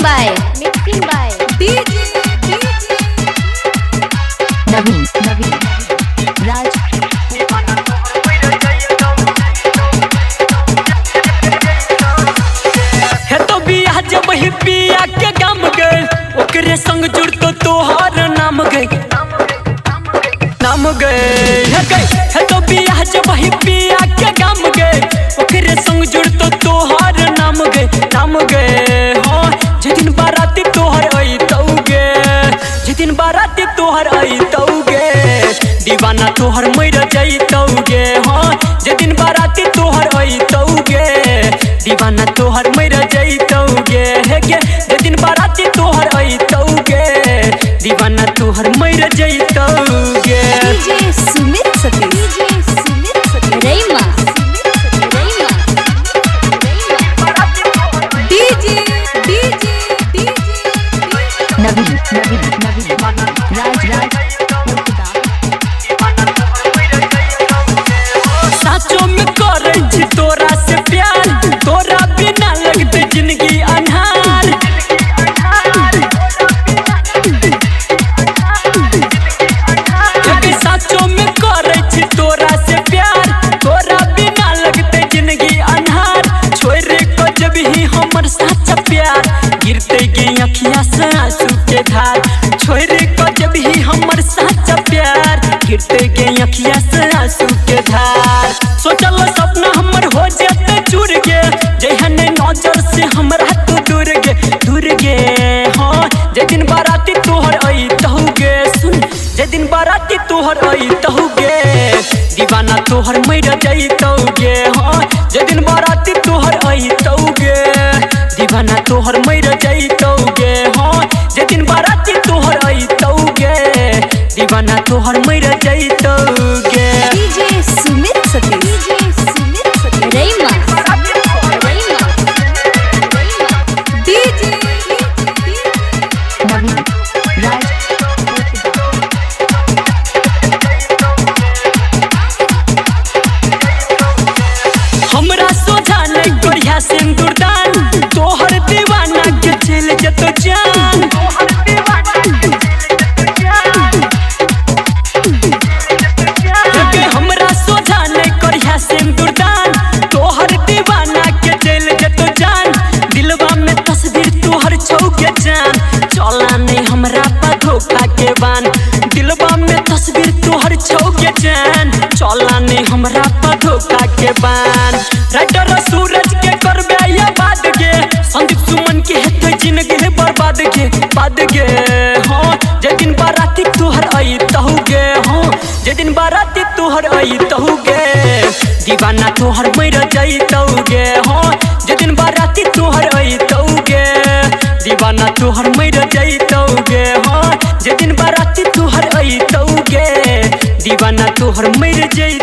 by DJ Naveen Raj। है तो बियाह जब ही पिया के गम गए ओकरे संग जुड़ तो तोहार नाम गए है तो बियाह जब ही पिया के गम गए ओकरे संग जुड़ तो तोहार नाम गए हाँ जिदिन बाराती तोहर आई तौगे जिदिन बाराती तोहर आई तौगे दीवाना तोहर मर जाई तौगे हाँ जिदिन बाराती तोहर आई तौगे दीवाना तोहर मर जाई तौगे हे गे जिदिन बाराती तोहर आई तौगे दीवाना तोहर मर जाई तौगे। DJ Sumit Satish Rayma DJ Naveen Raj। साचो में करे छी तोरा से प्यार तोरा बिना लगते जिंदगी अन्हार साचो में करे छी तोरा से प्यार तोरा बिना लगते जिंदगी अन्हार छोड़ को जब ही हमर सच्चा प्यार गिरते गई अखिया से आंसू के धार छोड़ को जब ही हमर सच्चा प्यार गिरते गई अखिया से आंसू के धार सोचल सपना हमर हो जाते चूर गे जहन नजर से हमरा तू दूर गे हाँ जिदिन बाराती तोहर आई तहुगे सुन जिदिन बाराती तोहर आई तहुगे दीवाना तोहर मर जाई तौगे हाँ जिदिन बाराती तोहर आई तौगे दीवाना तोहर मर जाई तौगे हाँ जिदिन बाराती तोहर आई तौगे दीवाना तोहर मर जाई तौगे। DJ Sumit Satish Rayma DJ Naveen Raj। हमरा सोझा नहीं करिया सिंदूर दान तोहर दीवाना के चल जतो जान हमरा सोझा नहीं करिया सिंदूर दान तोहर दीवाना के चल जतो जान दिलवा में तस्वीर तोहर छौके जान चला नहीं हमरा पा धोखा के बान दिलवा में तस्वीर तोहर छौके जान चला नहीं हमरा पा धोखा के बान राइटर सूरज के करबे या बाद गे संदीप सुमन के हेतु जिंदगी बर्बाद गे हाँ जिदिन बाराती तोहर आई तहुगे हाँ जिदिन बाराती तोहर आई तहुगे दीवाना तोहर मर जाई तौगे हाँ जिदिन बाराती तोहर आई तौगे दीवाना तोहर मर जाई तौगे हाँ जिदिन बाराती तोहर आई तौगे दीवाना तोहर मर जाई